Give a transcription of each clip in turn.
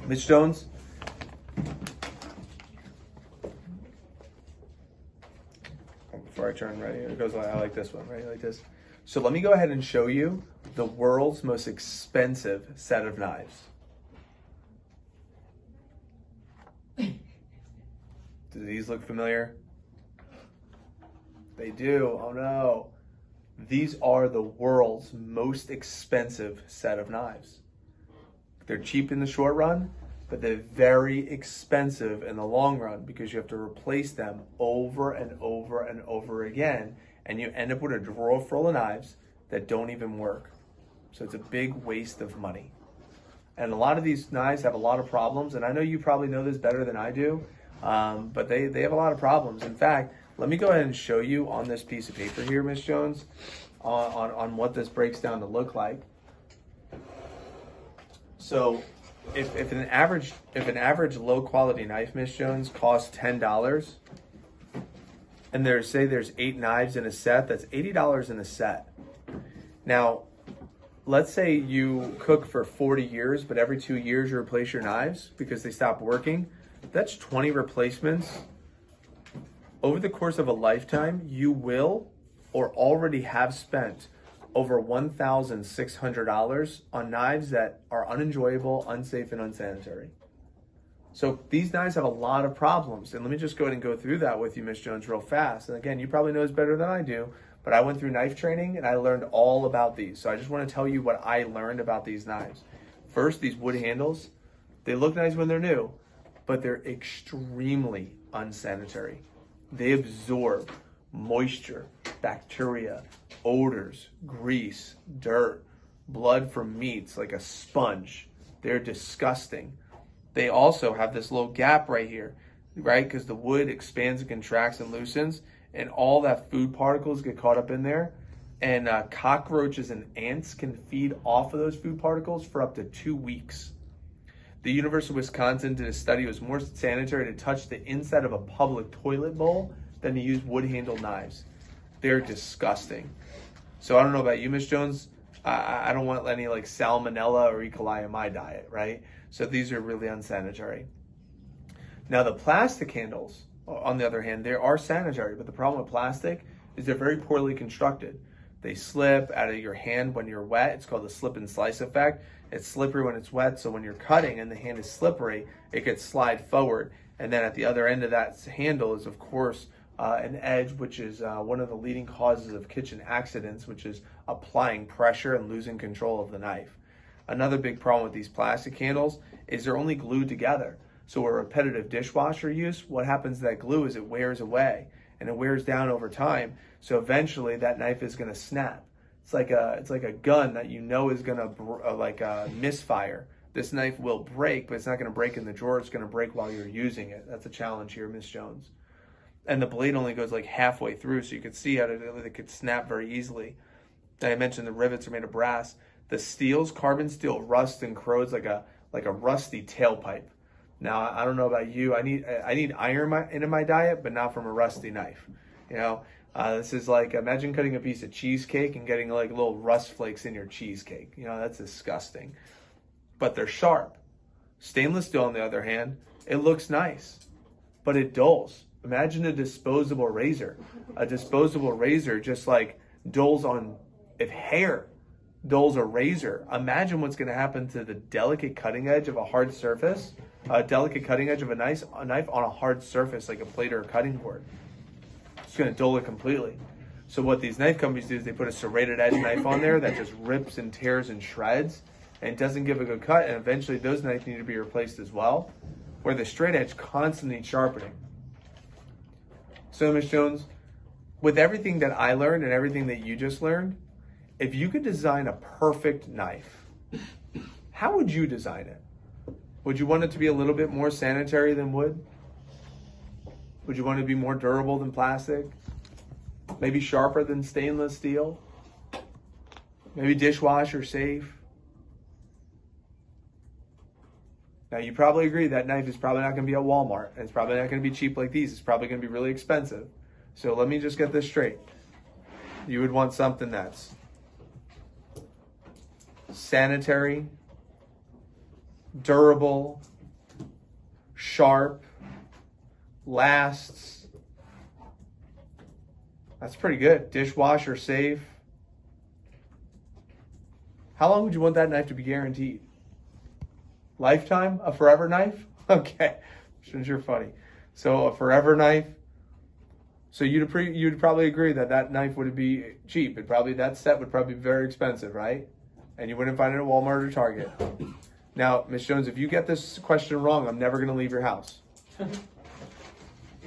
Ms. Jones? Before I turn, ready? It goes like, I like this one, ready? Like this. So let me go ahead and show you the world's most expensive set of knives. Do these look familiar? They do. Oh no. These are the world's most expensive set of knives. They're cheap in the short run, but they're very expensive in the long run because you have to replace them over and over and over again, and you end up with a drawer full of knives that don't even work. So it's a big waste of money. And a lot of these knives have a lot of problems, and I know you probably know this better than I do, but they have a lot of problems. In fact, let me go ahead and show you on this piece of paper here, Ms. Jones, on what this breaks down to look like. So if an average low quality knife, Ms. Jones, costs $10, and there's 8 knives in a set, that's $80 in a set. Now, let's say you cook for 40 years, but every 2 years you replace your knives because they stop working. That's 20 replacements. Over the course of a lifetime, you will or already have spent over $1,600 on knives that are unenjoyable, unsafe, and unsanitary. So these knives have a lot of problems. And let me just go ahead and go through that with you, Ms. Jones, real fast. And again, you probably know this better than I do, but I went through knife training and I learned all about these. So I just want to tell you what I learned about these knives. First, these wood handles, they look nice when they're new, but they're extremely unsanitary. They absorb moisture, bacteria, odors, grease, dirt, blood from meats like a sponge. They're disgusting. They also have this little gap right here, right? Because the wood expands and contracts and loosens, and all that food particles get caught up in there. And cockroaches and ants can feed off of those food particles for up to 2 weeks. The University of Wisconsin did a study. It was more sanitary to touch the inside of a public toilet bowl than to use wood-handled knives. They're disgusting. So I don't know about you, Ms. Jones. I don't want any like salmonella or E. coli in my diet, right? So these are really unsanitary. Now the plastic handles, on the other hand, they are sanitary, but the problem with plastic is they're very poorly constructed. They slip out of your hand when you're wet. It's called the slip and slice effect. It's slippery when it's wet, so when you're cutting and the hand is slippery, it could slide forward. And then at the other end of that handle is, of course, an edge, which is one of the leading causes of kitchen accidents, which is applying pressure and losing control of the knife. Another big problem with these plastic handles is they're only glued together. So a repetitive dishwasher use, what happens to that glue is it wears away and it wears down over time. So eventually that knife is going to snap. It's like a gun that you know is going to misfire. This knife will break, but it's not going to break in the drawer. It's going to break while you're using it. That's a challenge here, Ms. Jones. And the blade only goes like halfway through, so you can see how it could snap very easily. I mentioned the rivets are made of brass. The steels, carbon steel, rusts and corrodes like a rusty tailpipe. Now, I don't know about you. I need iron in my diet, but not from a rusty knife. You know, this is like, imagine cutting a piece of cheesecake and getting like little rust flakes in your cheesecake. You know, that's disgusting. But they're sharp. Stainless steel, on the other hand, it looks nice, but it dulls. Imagine a disposable razor. A disposable razor just like dulls on, if hair dulls a razor, imagine what's going to happen to the delicate cutting edge of a hard surface, a delicate cutting edge of a knife on a hard surface like a plate or a cutting board. It's going to dull it completely. So what these knife companies do is they put a serrated edge knife on there that just rips and tears and shreds and doesn't give a good cut, and eventually those knives need to be replaced as well, where the straight edge constantly sharpening. So, Ms. Jones, with everything that I learned and everything that you just learned, if you could design a perfect knife, how would you design it? Would you want it to be a little bit more sanitary than wood? Would you want it to be more durable than plastic? Maybe sharper than stainless steel? Maybe dishwasher safe? Now, you probably agree that knife is probably not going to be at Walmart. And it's probably not going to be cheap like these. It's probably going to be really expensive. So let me just get this straight. You would want something that's sanitary, durable, sharp, lasts. That's pretty good. Dishwasher safe. How long would you want that knife to be guaranteed? Lifetime? A forever knife? Okay. Since you're funny. So a forever knife. So you'd probably agree that that knife would be cheap. That set would probably be very expensive, right? And you wouldn't find it at Walmart or Target. Now, Ms. Jones, if you get this question wrong, I'm never going to leave your house.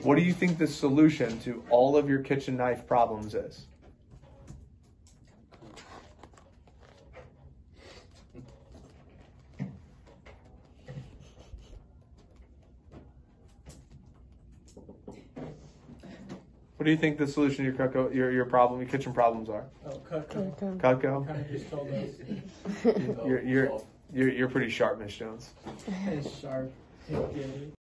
What do you think the solution to all of your kitchen knife problems is? What do you think the solution to your kitchen problems are? Oh, Cutco. Cutco? Kind of just told us. You're pretty sharp, Miss Jones. It's sharp. It did.